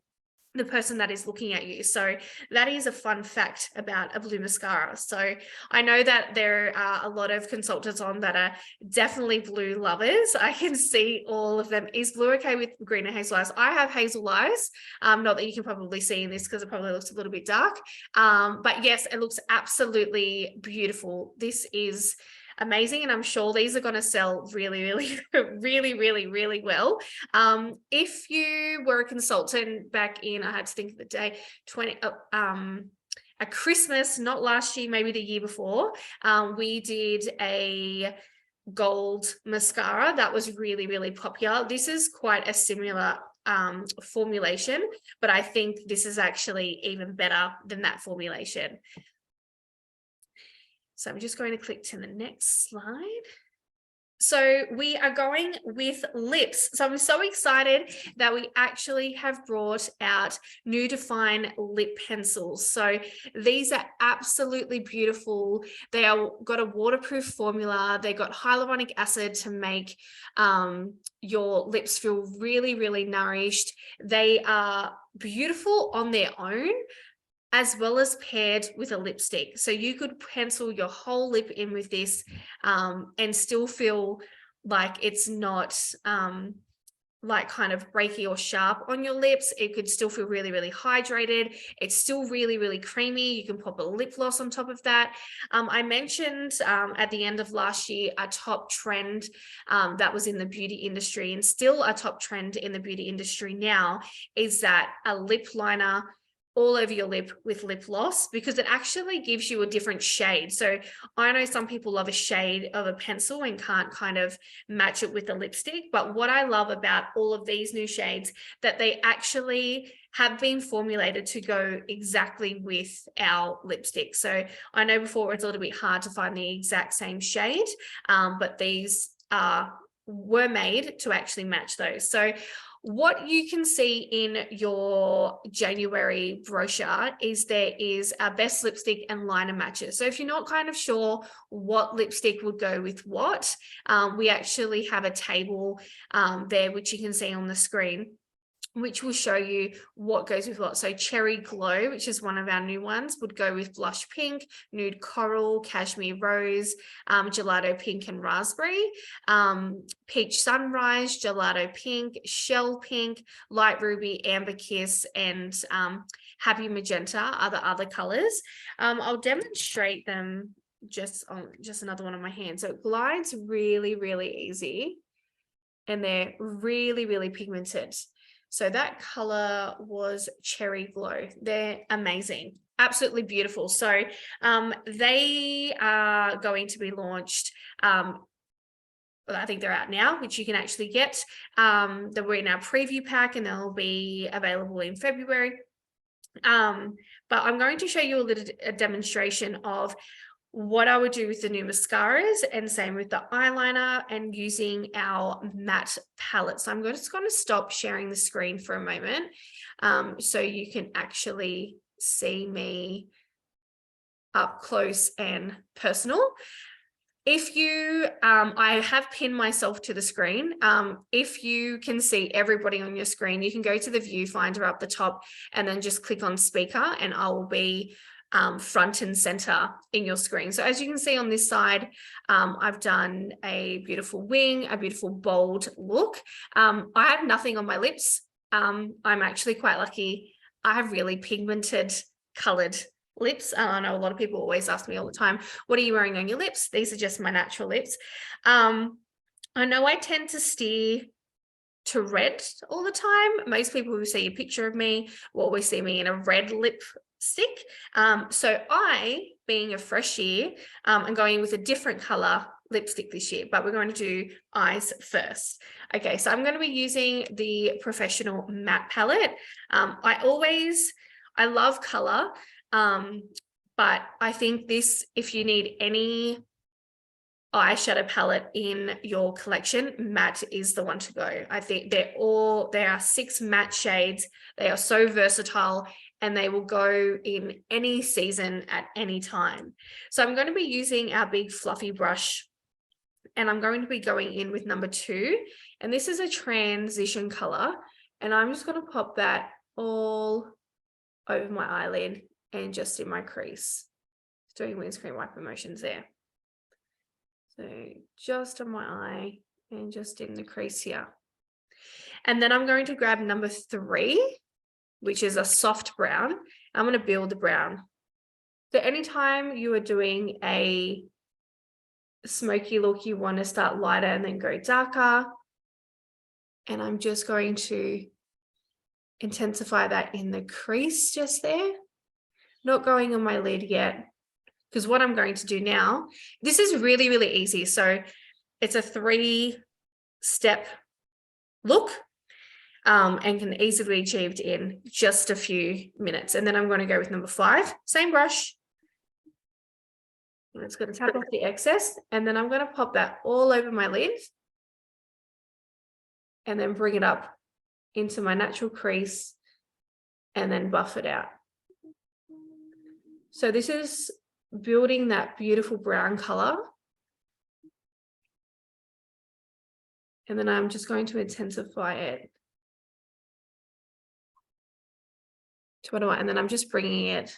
the person that is looking at you. So that is a fun fact about a blue mascara. So I know that there are a lot of consultants on that are definitely blue lovers. I can see all of them. Is blue okay with green and hazel eyes? I have hazel eyes. Not that you can probably see in this because it probably looks a little bit dark. But yes, it looks absolutely beautiful. This is amazing, and I'm sure these are going to sell really really well. If you were a consultant back in, I had to think of the day, a Christmas, not last year, maybe the year before, we did a gold mascara that was really popular. This is quite a similar formulation, but I think this is actually even better than that formulation. So I'm just going to click to the next slide. So we are going with lips. So I'm so excited that we actually have brought out New Define lip pencils. So these are absolutely beautiful. They are got a waterproof formula. They got hyaluronic acid to make your lips feel really nourished. They are beautiful on their own, as well as paired with a lipstick. So you could pencil your whole lip in with this and still feel like it's not like kind of breaky or sharp on your lips. It could still feel really hydrated. It's still really creamy. You can pop a lip gloss on top of that. I mentioned at the end of last year a top trend that was in the beauty industry, and still a top trend in the beauty industry now, is that a lip liner all over your lip with lip gloss, because it actually gives you a different shade. So I know some people love a shade of a pencil and can't kind of match it with a lipstick. But what I love about all of these new shades, that they actually have been formulated to go exactly with our lipstick. So I know before it's a little bit hard to find the exact same shade, but these were made to actually match those. So what you can see in your January brochure is there is a best lipstick and liner matches. So if you're not kind of sure what lipstick would go with what, we actually have a table there, which you can see on the screen, which will show you what goes with what. So Cherry Glow, which is one of our new ones, would go with Blush Pink, Nude Coral, Cashmere Rose, Gelato Pink and Raspberry, Peach Sunrise, Gelato Pink, Shell Pink, Light Ruby, Amber Kiss, and Happy Magenta are the other colors. I'll demonstrate them just on another one on my hand. So it glides really easy, and they're really pigmented. So that color was Cherry Glow. They're amazing, absolutely beautiful. So they are going to be launched. I think they're out now, which you can actually get. They were in our preview pack, and they'll be available in February. But I'm going to show you a demonstration of what I would do with the new mascaras, and same with the eyeliner, and using our matte palette. So I'm just going to stop sharing the screen for a moment so you can actually see me up close and personal. If you, I have pinned myself to the screen. If you can see everybody on your screen, you can go to the viewfinder up the top and then just click on speaker, and I will be front and center in your screen. So as you can see on this side, I've done a beautiful wing, a beautiful bold look. I have nothing on my lips. I'm actually quite lucky. I have really pigmented colored lips. I know a lot of people always ask me all the time, what are you wearing on your lips? These are just my natural lips. I know I tend to steer to red all the time. Most people who see a picture of me will always see me in a red lipstick. So I, being a fresh year, I'm going with a different color lipstick this year, but we're going to do eyes first. Okay, so I'm going to be using the Professional Matte Palette. I love color, but I think this, if you need any eyeshadow palette in your collection, matte is the one to go. I think there are 6 matte shades. They are so versatile and they will go in any season at any time. So I'm going to be using our big fluffy brush, and I'm going to be going in with number 2, and this is a transition color, and I'm just going to pop that all over my eyelid and just in my crease, doing windscreen wiper motions there. So just on my eye and just in the crease here. And then I'm going to grab number 3, which is a soft brown. I'm going to build the brown. So anytime you are doing a smoky look, you want to start lighter and then go darker. And I'm just going to intensify that in the crease just there. Not going on my lid yet, because what I'm going to do now, this is really, really easy. So it's a 3-step look, and can easily be achieved in just a few minutes. And then I'm going to go with number 5, same brush. And it's going to tap off the excess, and then I'm going to pop that all over my lid and then bring it up into my natural crease and then buff it out. So this is building that beautiful brown color. And then I'm just going to intensify it to what I want. And then I'm just bringing it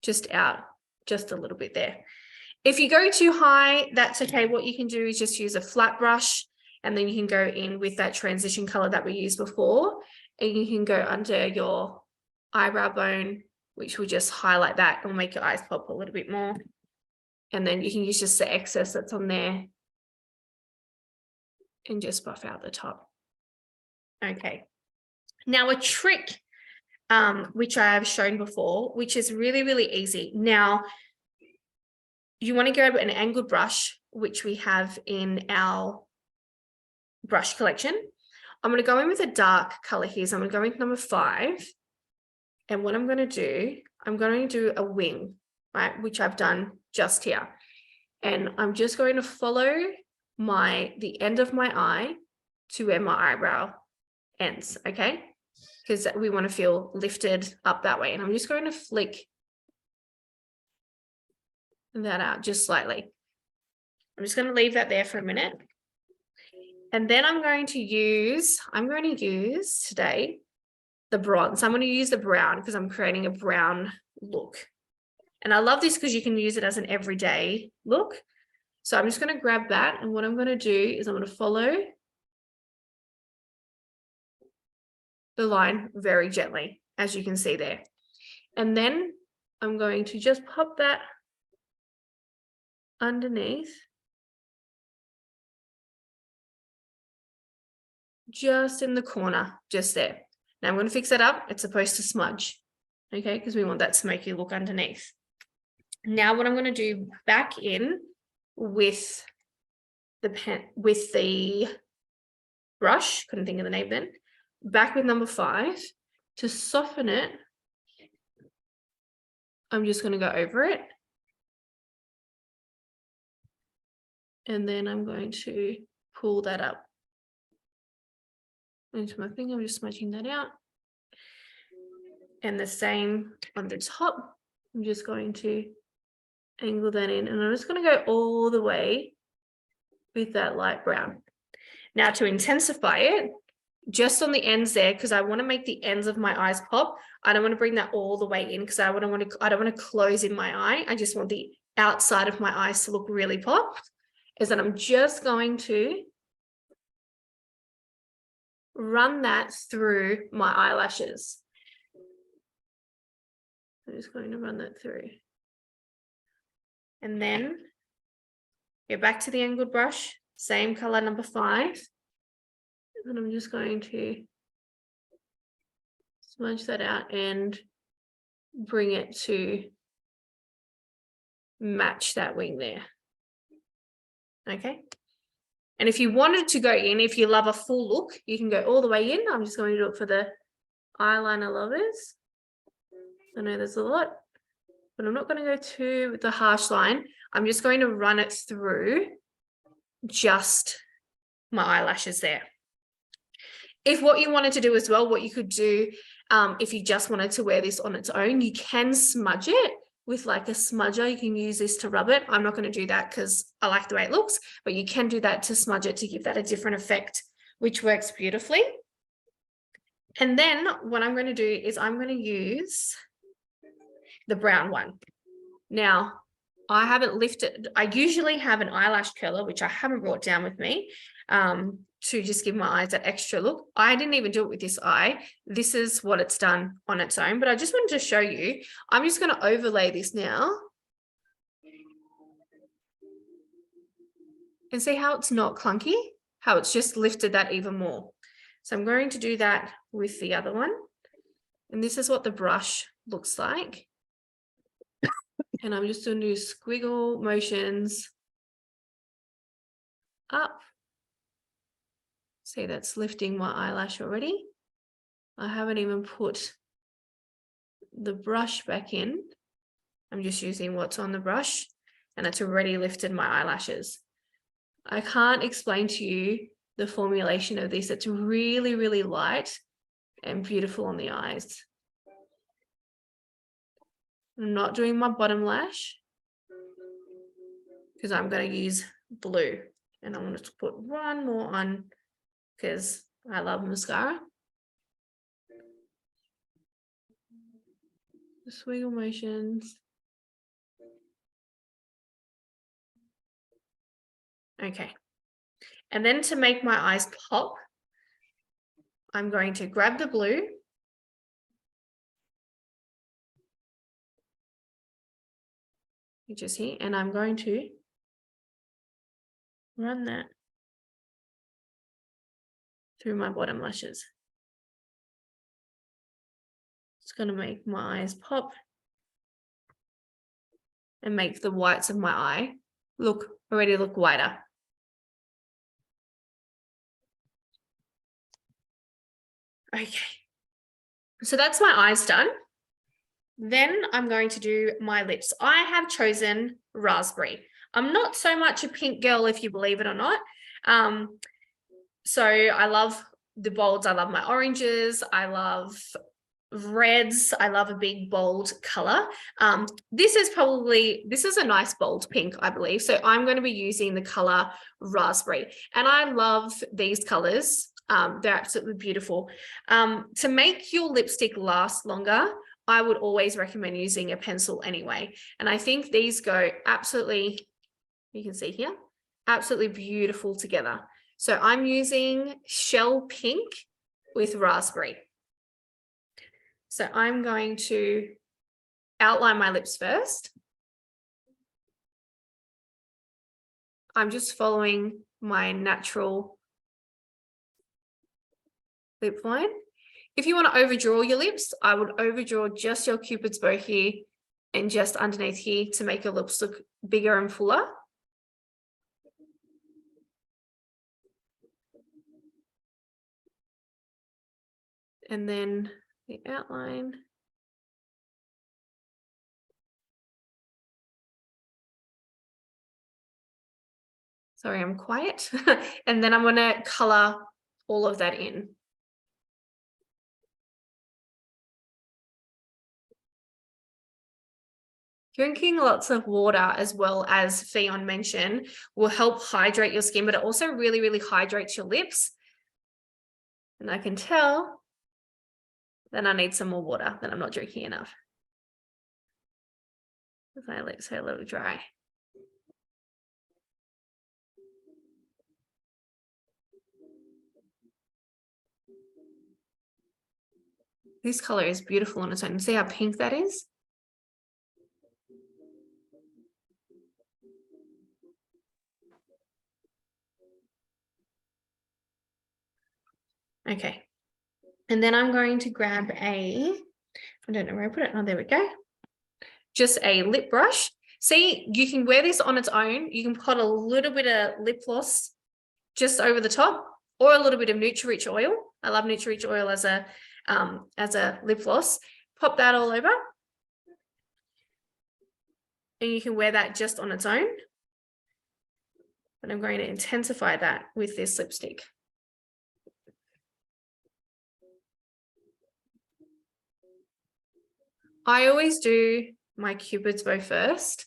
just out just a little bit there. If you go too high, that's okay. What you can do is just use a flat brush, and then you can go in with that transition color that we used before, and you can go under your eyebrow bone, which will just highlight that and make your eyes pop a little bit more. And then you can use just the excess that's on there and just buff out the top. Okay. Now a trick, which I have shown before, which is really, really easy. Now, you want to grab an angled brush, which we have in our brush collection. I'm going to go in with a dark color here. So I'm going to go with number 5. And what I'm going to do, I'm going to do a wing, right, which I've done just here. And I'm just going to follow the end of my eye to where my eyebrow ends, okay? Because we want to feel lifted up that way. And I'm just going to flick that out just slightly. I'm just going to leave that there for a minute. And then I'm going to use today the bronze. I'm going to use the brown because I'm creating a brown look. And I love this because you can use it as an everyday look. So I'm just going to grab that. And what I'm going to do is I'm going to follow the line very gently, as you can see there. And then I'm going to just pop that underneath, just in the corner, just there. Now I'm going to fix that up. It's supposed to smudge, okay, because we want that smoky look underneath. Now what I'm going to do back in with the brush, couldn't think of the name then, back with number 5 to soften it. I'm just going to go over it. And then I'm going to pull that up into my finger. I'm just smudging that out. And the same on the top. I'm just going to angle that in, and I'm just going to go all the way with that light brown. Now to intensify it, just on the ends there, because I want to make the ends of my eyes pop. I don't want to bring that all the way in because I don't want to close in my eye. I just want the outside of my eyes to look really popped. Is that I'm just going to run that through my eyelashes. I'm just going to run that through. And then go back to the angled brush, same color, number 5. And I'm just going to smudge that out and bring it to match that wing there. Okay. And if you wanted to go in, if you love a full look, you can go all the way in. I'm just going to do it for the eyeliner lovers. I know there's a lot, but I'm not going to go to the harsh line. I'm just going to run it through just my eyelashes there. If what you wanted to do as well, what you could do, if you just wanted to wear this on its own, you can smudge it with like a smudger. You can use this to rub it. I'm not going to do that because I like the way it looks, but you can do that to smudge it to give that a different effect, which works beautifully. And then what I'm going to do is I'm going to use the brown one. Now, I haven't lifted, I usually have an eyelash curler, which I haven't brought down with me, to just give my eyes that extra look. I didn't even do it with this eye. This is what it's done on its own, but I just wanted to show you. I'm just going to overlay this now. And see how it's not clunky, how it's just lifted that even more. So I'm going to do that with the other one. And this is what the brush looks like. And I'm just going to do squiggle motions up. See, that's lifting my eyelash already. I haven't even put the brush back in. I'm just using what's on the brush, and it's already lifted my eyelashes. I can't explain to you the formulation of this. It's really, really light and beautiful on the eyes. I'm not doing my bottom lash because I'm going to use blue, and I'm going to put one more on because I love mascara. The swiggle motions. Okay. And then to make my eyes pop, I'm going to grab the blue. Which is here, and I'm going to run that through my bottom lashes. It's going to make my eyes pop and make the whites of my eye already look whiter. Okay, so that's my eyes done. Then I'm going to do my lips. I have chosen raspberry. I'm not so much a pink girl, if you believe it or not. So I love the bolds. I love my oranges. I love reds. I love a big bold color. This is a nice bold pink, I believe. So I'm going to be using the color raspberry. And I love these colors. They're absolutely beautiful. To make your lipstick last longer, I would always recommend using a pencil anyway. And I think these go absolutely, you can see here, absolutely beautiful together. So I'm using shell pink with raspberry. So I'm going to outline my lips first. I'm just following my natural lip line. If you want to overdraw your lips, I would overdraw just your Cupid's bow here and just underneath here to make your lips look bigger and fuller. And then the outline. Sorry, I'm quiet. And then I'm going to color all of that in. Drinking lots of water, as well as Fionn mentioned, will help hydrate your skin, but it also really, really hydrates your lips. And I can tell that I need some more water, that I'm not drinking enough. My lips are a little dry. This color is beautiful on its own. See how pink that is? Okay. And then I'm going to grab I don't know where I put it. Oh, there we go. Just a lip brush. See, you can wear this on its own. You can put a little bit of lip gloss just over the top, or a little bit of Nutri-Rich oil. I love Nutri-Rich oil as a lip gloss. Pop that all over. And you can wear that just on its own. But I'm going to intensify that with this lipstick. I always do my Cupid's bow first.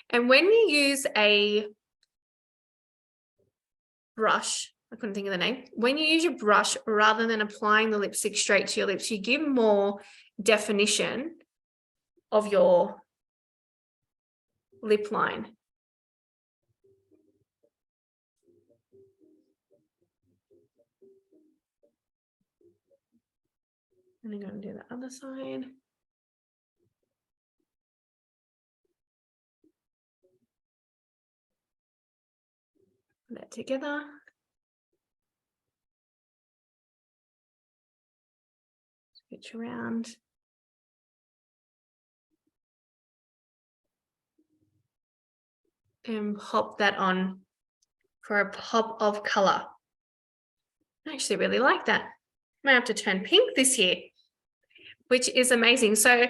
And when you use a brush, I couldn't think of the name. When you use your brush, rather than applying the lipstick straight to your lips, you give more definition of your lip line. And I'm going to do the other side. Put that together. Switch around. And pop that on for a pop of color. I actually really like that. Might have to turn pink this year, which is amazing. So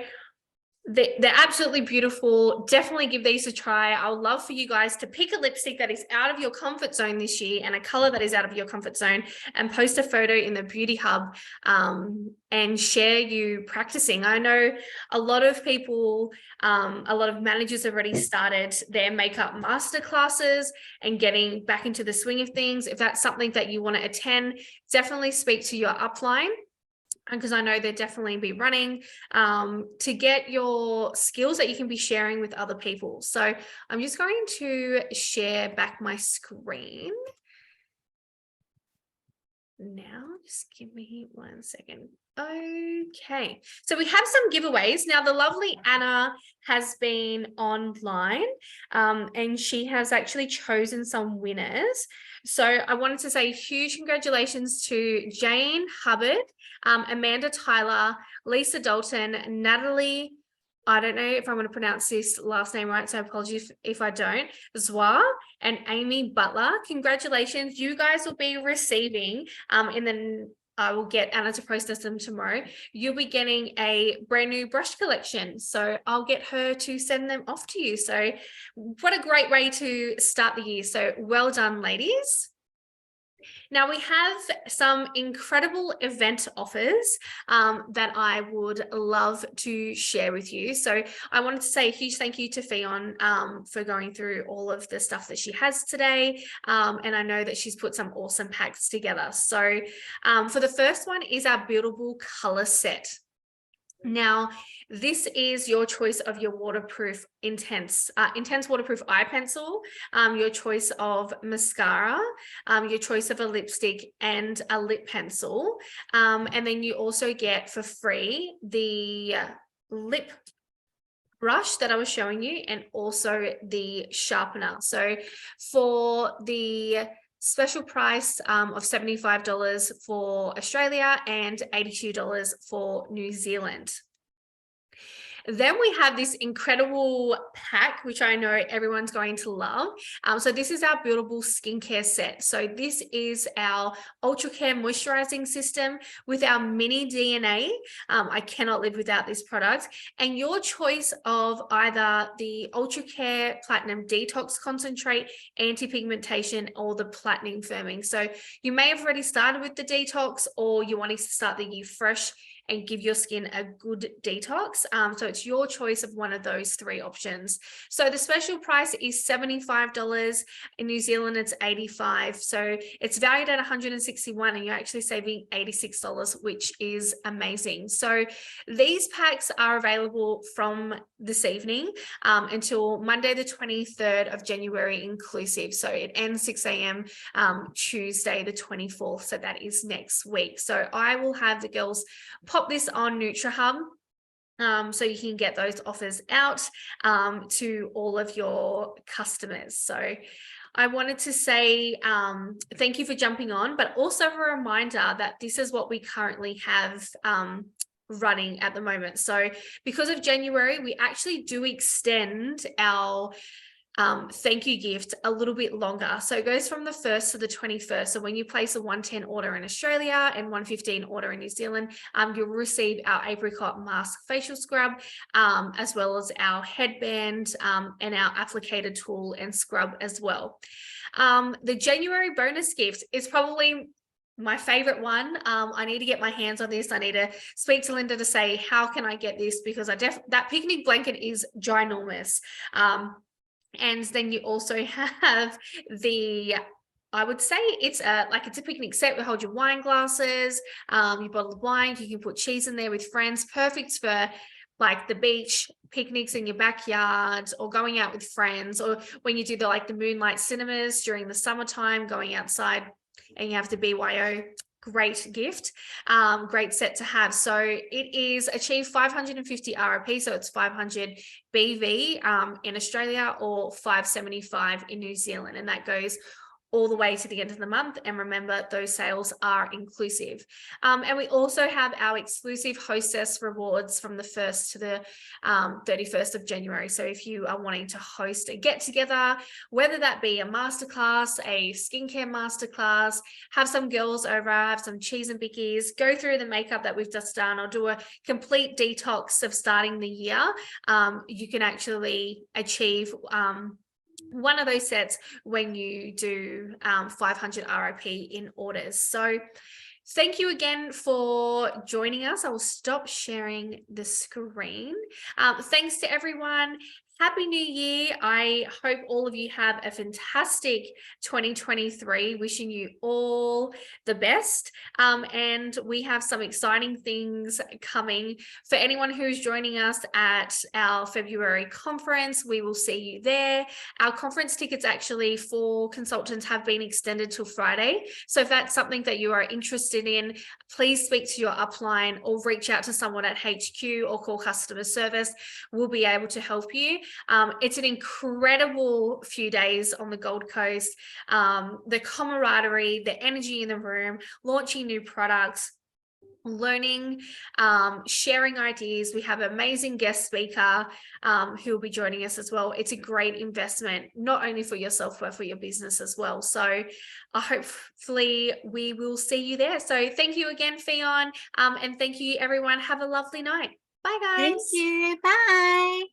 they're absolutely beautiful. Definitely give these a try. I would love for you guys to pick a lipstick that is out of your comfort zone this year and a color that is out of your comfort zone, and post a photo in the Beauty Hub and share you practicing. I know a lot of people, a lot of managers have already started their makeup masterclasses and getting back into the swing of things. If that's something that you want to attend, definitely speak to your upline, because I know they'll definitely be running to get your skills that you can be sharing with other people. So I'm just going to share back my screen now. Just give me 1 second. Okay, so we have some giveaways. Now, the lovely Anna has been online and she has actually chosen some winners. So I wanted to say huge congratulations to Jane Hubbard, Amanda Tyler, Lisa Dalton, Natalie, I don't know if I'm going to pronounce this last name right, so apologies if I don't, Zwa, and Amy Butler. Congratulations. You guys will be receiving, and then I will get Anna to process them tomorrow. You'll be getting a brand new brush collection. So I'll get her to send them off to you. So what a great way to start the year. So well done, ladies. Now we have some incredible event offers that I would love to share with you. So I wanted to say a huge thank you to Fion for going through all of the stuff that she has today. And I know that she's put some awesome packs together. So for the first one is our Buildable Color Set. Now, this is your choice of your waterproof intense waterproof eye pencil, your choice of mascara, your choice of a lipstick and a lip pencil. And then you also get for free the lip brush that I was showing you and also the sharpener. So for the special price of $75 for Australia and $82 for New Zealand. Then we have this incredible pack, which I know everyone's going to love. So this is our buildable skincare set. So this is our Ultra Care moisturizing system with our mini DNA. I cannot live without this product. And your choice of either the Ultra Care Platinum Detox Concentrate, Anti-Pigmentation, or the Platinum Firming. So you may have already started with the detox, or you're wanting to start the year fresh and give your skin a good detox. So it's your choice of one of those three options. So the special price is $75. In New Zealand, it's $85. So it's valued at $161 and you're actually saving $86, which is amazing. So these packs are available from this evening until Monday, the 23rd of January inclusive. So it ends 6 a.m. Tuesday, the 24th. So that is next week. So I will have the girls pop this on NutriHub so you can get those offers out to all of your customers. So I wanted to say thank you for jumping on, but also a reminder that this is what we currently have running at the moment. So because of January, we actually do extend our thank you gift a little bit longer. So it goes from the 1st to the 21st. So when you place a 110 order in Australia and 115 order in New Zealand, you'll receive our apricot mask facial scrub, as well as our headband and our applicator tool and scrub as well. The January bonus gift is probably my favorite one. I need to get my hands on this. I need to speak to Linda to say, how can I get this? Because that picnic blanket is ginormous. And then you also have I would say it's a picnic set. We hold your wine glasses, your bottle of wine. You can put cheese in there with friends. Perfect for like the beach, picnics in your backyard, or going out with friends, or when you do the moonlight cinemas during the summertime, going outside and you have the BYO. Great gift, great set to have. So it is achieve 550 RRP, so it's 500 BV in Australia or 575 in New Zealand, and that goes all the way to the end of the month. And remember, those sales are inclusive. And we also have our exclusive hostess rewards from the 1st to the 31st of January. So if you are wanting to host a get together, whether that be a masterclass, a skincare masterclass, have some girls over, have some cheese and bickies, go through the makeup that we've just done, or do a complete detox of starting the year, you can actually achieve one of those sets when you do 500 RRP in orders. So thank you again for joining us. I will stop sharing the screen. Thanks to everyone. Happy New Year. I hope all of you have a fantastic 2023. Wishing you all the best. And we have some exciting things coming. For anyone who's joining us at our February conference, we will see you there. Our conference tickets actually for consultants have been extended till Friday. So if that's something that you are interested in, please speak to your upline or reach out to someone at HQ or call customer service. We'll be able to help you. It's an incredible few days on the Gold Coast. The camaraderie, the energy in the room, launching new products, learning, sharing ideas. We have an amazing guest speaker who will be joining us as well. It's a great investment, not only for yourself, but for your business as well. So hopefully we will see you there. So thank you again, Fionn, and thank you everyone. Have a lovely night. Bye guys. Thank you. Bye.